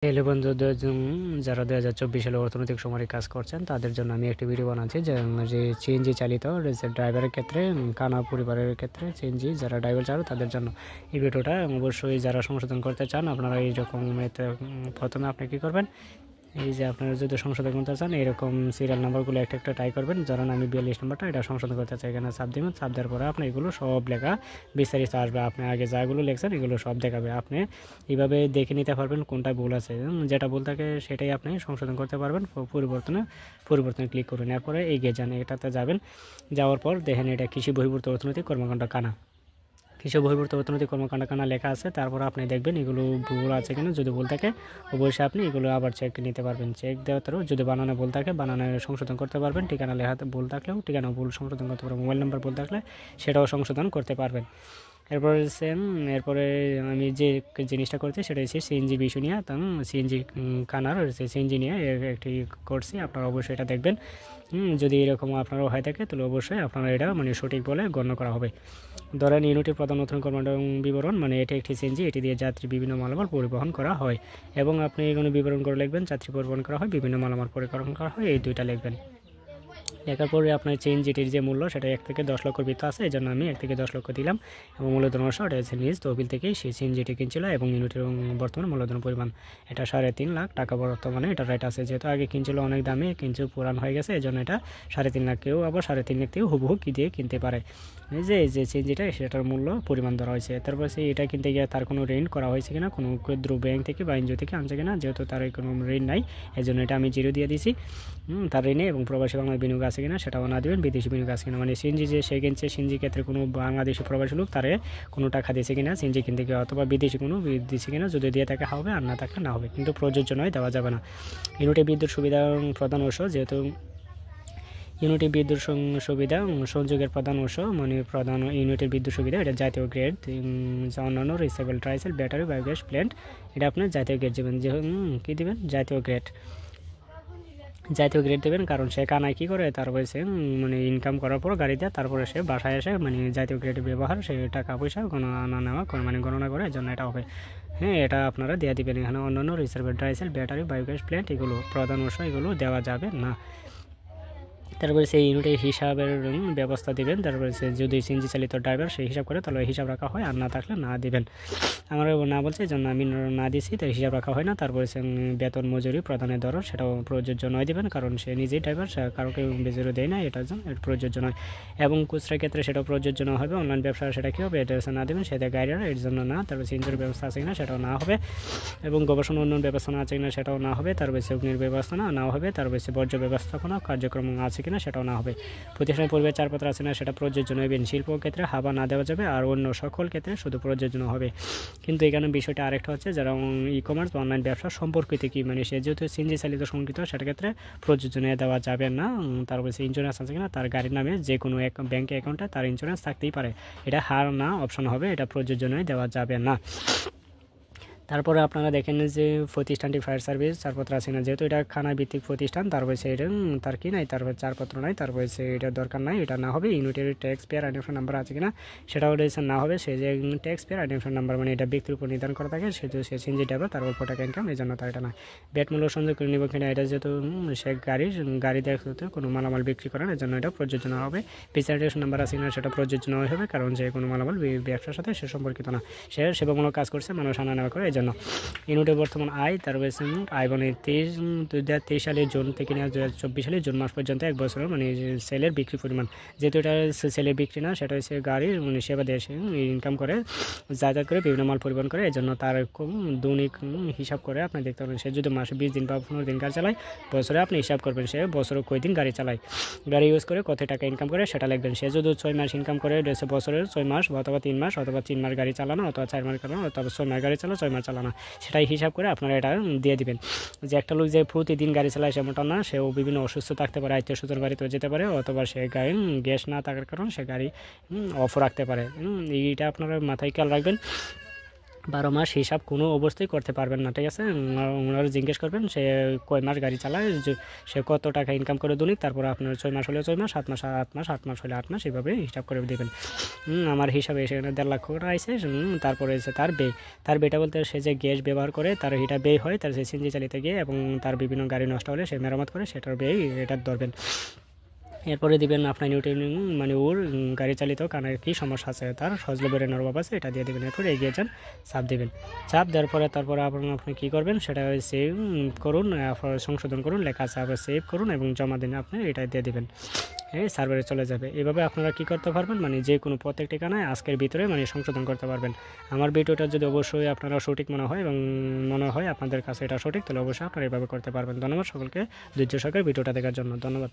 Hello বন্ধুদের যারা 2024 সালে অর্থনৈতিক সমরে কাজ করছেন তাদের জন্য আমি একটি ভিডিও বানাচ্ছি যে সিএনজি চালিত ড্রাইভারের ক্ষেত্রে কানা পরিবারের ক্ষেত্রে সিএনজি যারা ড্রাইভার চালায় তাদের জন্য এই ভিডিওটা অবশ্যই যারা সংশোধন করতে চান আপনারা এইরকম প্রথমে আপনি কী করবেন, এই যে আপনারা যদি সংশোধন করতে চান এরকম সিরিয়াল নাম্বারগুলো একটা একটা ট্রাই করবেন। ধরুন আমি 42 নাম্বারটা এটা সংশোধন করতে চাই, এখানে চাপ দিবেন। চাপ দেওয়ার পরে আপনি এগুলো সব লেখা বিস্তারিত আসবে, আপনি আগে যাগুলো লিখছেন এগুলো সব দেখাবে। আপনি এইভাবে দেখে নিতে পারবেন কোনটা ভুল আছে, যেটা ভুল থাকে সেটাই আপনি সংশোধন করতে পারবেন। পরিবর্তনে ক্লিক করুন, এরপরে এগিয়ে যান, এটাতে যাবেন। যাওয়ার পর দেখেন এটা কৃষি বহির্ভূত অর্থনৈতিক কর্মকাণ্ড কানা, কৃষি বহির্ভূত অর্থনৈতিক কর্মকাণ্ড কানা লেখা আছে। তারপর আপনি দেখবেন এগুলো ভুল আছে কিনা, যদি ভুল থাকে অবশ্যই আপনি এগুলো আবার চেক নিতে পারবেন। চেক দেওয়ার পরেও যদি বানানো ভুল থাকে বানানো সংশোধন করতে পারবেন। ঠিকানা লেখাতে ভুল থাকলেও ঠিকানা ভুল সংশোধন করতে পারবেন। মোবাইল নাম্বার ভুল থাকলে সেটাও সংশোধন করতে পারবেন। এরপরে আমি যে জিনিসটা করছি সেটা হচ্ছে সিএনজি বিষয় নিয়ে, সিএনজি কানার সিএনজি নিয়ে একটি করছি। আপনারা অবশ্যই এটা দেখবেন। যদি এরকম আপনারাও হয়ে থাকে তাহলে অবশ্যই আপনারা এটা সঠিক বলে গণ্য করা হবে। ধরেন ইউনিটের প্রধান নতুন কর্মকাণ্ড বিবরণ, এটি একটি সিএনজি, এটি দিয়ে যাত্রী বিভিন্ন মালামাল পরিবহন করা হয়। এবং আপনি এগুলো বিবরণ করে লিখবেন, যাত্রী পরিবহন করা হয়, বিভিন্ন মালামাল পরিবহন করা হয়, এই দুইটা লিখবেন। লেখার পরে আপনার সিএনজিটির যে মূল্য সেটা 1 থেকে 10 লক্ষ ভিতরে আছে, এই জন্য আমি 1 থেকে 10 লক্ষ দিলাম। এবং মূলধন অংশ এটা হচ্ছে নিজ তহবিল থেকেই সেই সিএনজিটি কিনছিল। এবং ইউনিটের বর্তমান মূলধন পরিমাণ এটা 3.5 লাখ টাকা বর্তমানে এটা রেট আছে। যেহেতু আগে কিনছিল অনেক দামে, কিন্তু পুরান হয়ে গেছে, এই জন্য এটা 3.5 লাখ, কেউ আবার 3.5 লাখ থেকেও হুবহু কি দিয়ে কিনতে পারে। এই যে সিএনজিটা সেটার মূল্য পরিমাণ ধরা হয়েছে। তারপর এটা কিনতে গিয়ে তার কোনো ঋণ করা হয়েছে কিনা, কোনো ক্ষুদ্র ব্যাংক থেকে বা এনজিও থেকে আনছে কিনা, যেহেতু তার কোনো ঋণ নাই এই জন্য এটা আমি 0 দিয়ে দিয়েছি। তার ঋণে এবং প্রবাসী বাংলার বিনিয়োগ আছে কিনা সেটাও না দেবেন, বিদেশি বিনিয়োগ আছে কিনা, সিএনজি যে সে কিনছে সিএনজি ক্ষেত্রে কোনো বাংলাদেশি প্রবাসী লোক তারে কোনো টাকা দিয়েছে কিনা সিএনজি কিনতে গিয়ে, অথবা বিদেশি কোনো দিয়েছে কিনা, যদি দিয়ে থাকে হবে, আর না থাকলে না হবে, কিন্তু প্রযোজ্য নয়, দেওয়া যাবে না। ইউনিটে বিদ্যুৎ সুবিধা প্রধান উৎস, যেহেতু ইউনিটের বিদ্যুৎ সুবিধা সংযোগের প্রধান উৎস প্রধান ইউনিটের বিদ্যুৎ সুবিধা এটা জাতীয় গ্রেড, অন্যান্য রিসাইকেল ট্রাইসেল ব্যাটারি বায়োগ্যাস প্ল্যান্ট, এটা আপনার জাতীয় গ্রেড দেবেন। যে কী দেবেন, জাতীয় গ্রেড দেবেন। কারণ সে কানায় কী করে, তারপরে সে ইনকাম করার পর গাড়ি দেয়, তারপরে সে বাসায় এসে জাতীয় গ্রেডের ব্যবহার, সে টাকা পয়সা আনা নেওয়া গণনা করে, এর জন্য এটা হবে। হ্যাঁ, এটা আপনারা দেওয়া দিবেন। এখানে অন্যান্য রিসার্ভ ট্রাইসেল ব্যাটারি বায়োগ্যাস প্ল্যান্ট এগুলো প্রধান উৎস, এগুলো দেওয়া যাবে না। তারপরে সেই ইউনিটের হিসাবের ব্যবস্থা দেবেন। তারপরে সে যদি সিএনজি চালিত ড্রাইভার সেই হিসাব করে তাহলে হিসাব রাখা হয়, আর না থাকলে না দেবেন। আমার না বলছে এই জন্য আমি না দিছি, তাই হিসাব রাখা হয় না। তারপরে সে বেতন মজুরি প্রদানের দর সেটাও প্রযোজ্য নয় দেবেন, কারণ সে নিজেই ড্রাইভার, সে কারোকে বেজেরও দেয় না, এটার জন্য প্রযোজ্য নয়। এবং খুচরা ক্ষেত্রে সেটাও প্রযোজ্য না হবে। অনলাইন ব্যবসা সেটা কী হবে, এটা না দেবেন, সেটা গাইডার এর জন্য না। তারপরে সিএনজির ব্যবস্থা আছে কিনা সেটাও না হবে। এবং গবেষণা উন্নয়ন ব্যবস্থাপনা আছে কিনা সেটাও না হবে। তারপরে সে অগ্নির ব্যবস্থাপনা না হবে। তারপরে সে বর্জ্য ব্যবস্থাপনা কার্যক্রম আছে কিনা সেটাও না হবে। প্রতিষ্ঠানের পরিবেশ ছাড়পত্র আছে না সেটা প্রযোজ্য নইবেন। শিল্প ক্ষেত্রে হাবা না দেওয়া যাবে, আর অন্য সকল ক্ষেত্রে শুধু প্রযোজ্য হবে। কিন্তু এখানে বিষয়টা আরেকটা হচ্ছে, যারা ই কমার্স বা অনলাইন ব্যবসা সম্পর্কিত কি সে যেহেতু সিএনজি চালিত সংকৃত সেটার ক্ষেত্রে প্রযোজ্য দেওয়া যাবে না। তারপরে সে ইন্স্যুরেন্স আছে কিনা, তার গাড়ির নামে যে কোনো এক ব্যাঙ্ক অ্যাকাউন্টে তার ইন্স্যুরেন্স থাকতেই পারে, এটা হার না অপশন হবে, এটা প্রযোজ্য দেওয়া যাবে না। তারপরে আপনারা দেখেন যে প্রতিষ্ঠানটি ফায়ার সার্ভিস ছাড়পত্র আছে না, যেহেতু এটা খানা ভিত্তিক প্রতিষ্ঠান, তারপরে সে তার কি নাই, তারপরে ছাড়পত্র নাই, তারপরে সে এটার দরকার নাই, এটা না হবে। ইউনিটের ট্যাক্স পেয়ার আইডেন্টিফিকেশন নাম্বার আছে কিনা সেটাও না হবে। সে যে ট্যাক্স পেয়ার আইডেন্টিফিকেশন নাম্বার এটা ব্যক্তির উপর নির্ধারণ করা থাকে, সেহেতু সে সিএনজি ড্রাইভার, তার অল্প টাকা ইনকাম, এই জন্য তার এটা না। ব্যাট মূল্য সংযোগ করে নিব কিনা, এটা যেহেতু সে গাড়ি দেখতে কোনো মালামাল বিক্রি করেন, এর জন্য এটা প্রযোজ্য না হবে। পিসারেশন নাম্বার আছে কিনা সেটা প্রযোজ্য নয় হবে, কারণ যে কোনো মালামাল ব্যবসার সাথে সে সম্পর্কিত না, সে সেবামূলক কাজ করছে, মানুষ আনা নেওয়া করে, এই জন্য। ইউনিটের বর্তমান আয়, তারপরে আয় 2023 সালের জুন থেকে 2024 সালের জুন মাস পর্যন্ত 1 বছরের সেলের বিক্রি পরিমাণ, যেহেতু এটা সেলের বিক্রি না, সেটা হচ্ছে গাড়ির সেবা দেশে ইনকাম করে, যাতায়াত করে, বিভিন্ন মাল পরিবহন করে, এই জন্য তার দৈনিক হিসাব করে আপনি দেখতে পাবেন। সে যদি মাসে 20 দিন বা 15 দিন গাড়ি চালায়, বছরে আপনি হিসাব করবেন সে বছরে কয় দিন গাড়ি চালায়, গাড়ি ইউজ করে কত টাকা ইনকাম করে সেটা লিখবেন। সে যদি 6 মাস ইনকাম করে, বছরের 6 মাস অথবা 3 মাস অথবা 3 মাস গাড়ি চালানো, অথবা 4 মাস চালানো, অথবা 6 মাস গাড়ি চালানো, 6 মাস চালানো, সেটাই হিসাব করে আপনারা এটা দিয়ে দিবেন। যে একটা লোক যে প্রতিদিন গাড়ি চালায় সেমনটা না, সেও বিভিন্ন অসুস্থ থাকতে পারে, আত্মীয় স্বজন বাড়িতেও যেতে পারে, অথবা সে গাড়ি গ্যাস না থাকার কারণে সে গাড়ি অফ রাখতে পারে। এইটা আপনারা মাথায় খেয়াল রাখবেন। 12 মাস হিসাব কোনো অবস্থায় করতে পারবেন না, ঠিক আছে। ওনারা জিজ্ঞেস করবেন সে কয় মাস গাড়ি চালায়, সে কত টাকা ইনকাম করে দৈনিক, তারপর আপনার 6 মাস হলে 6 মাস, 7 মাস 8 মাস, 8 মাস হলে 8 মাস, এভাবে হিসাব করে দেবেন। আমার হিসাবে সেখানে 1.5 লাখ টাকা আইছে। তারপরে হচ্ছে তার বেটা বলতে সে যে গ্যাস ব্যবহার করে তার এটা ব্যয় হয়, তার সে সিএনজি চালিতে গিয়ে, এবং তার বিভিন্ন গাড়ি নষ্ট হলে সে মেরামত করে, সেটার ব্যয় এটা ধরবেন। এরপরে দিবেন আপনার নিউট্রিনিং, মানে ওর গাড়ি চালিত কানের কী সমস্যা আছে, তার সজলে বেরেনের অভাব আছে, এটা দিয়ে দেবেন। এরপরে এগিয়ে যান, চাপ দেবেন। চাপ দেওয়ার পরে তারপরে আপনি কী করবেন, সেটা সেভ করুন, সংশোধন করুন, লেখা আছে, আবার সেভ করুন এবং জমা দিন, আপনি এটা দিয়ে দেবেন। এই সার্ভারে চলে যাবে। এভাবে আপনারা কী করতে পারবেন, মানে যে কোনো প্রত্যেক ঠিকানায় আজকের ভিতরে মানে সংশোধন করতে পারবেন। আমার ভিডিওটা যদি অবশ্যই আপনারা সঠিক মনে হয় এবং মনে হয় আপনাদের কাছে এটা সঠিক, তাহলে অবশ্যই আপনারা এভাবে করতে পারবেন। ধন্যবাদ সকলকে ধৈর্য সহকারে ভিডিওটা দেখার জন্য, ধন্যবাদ।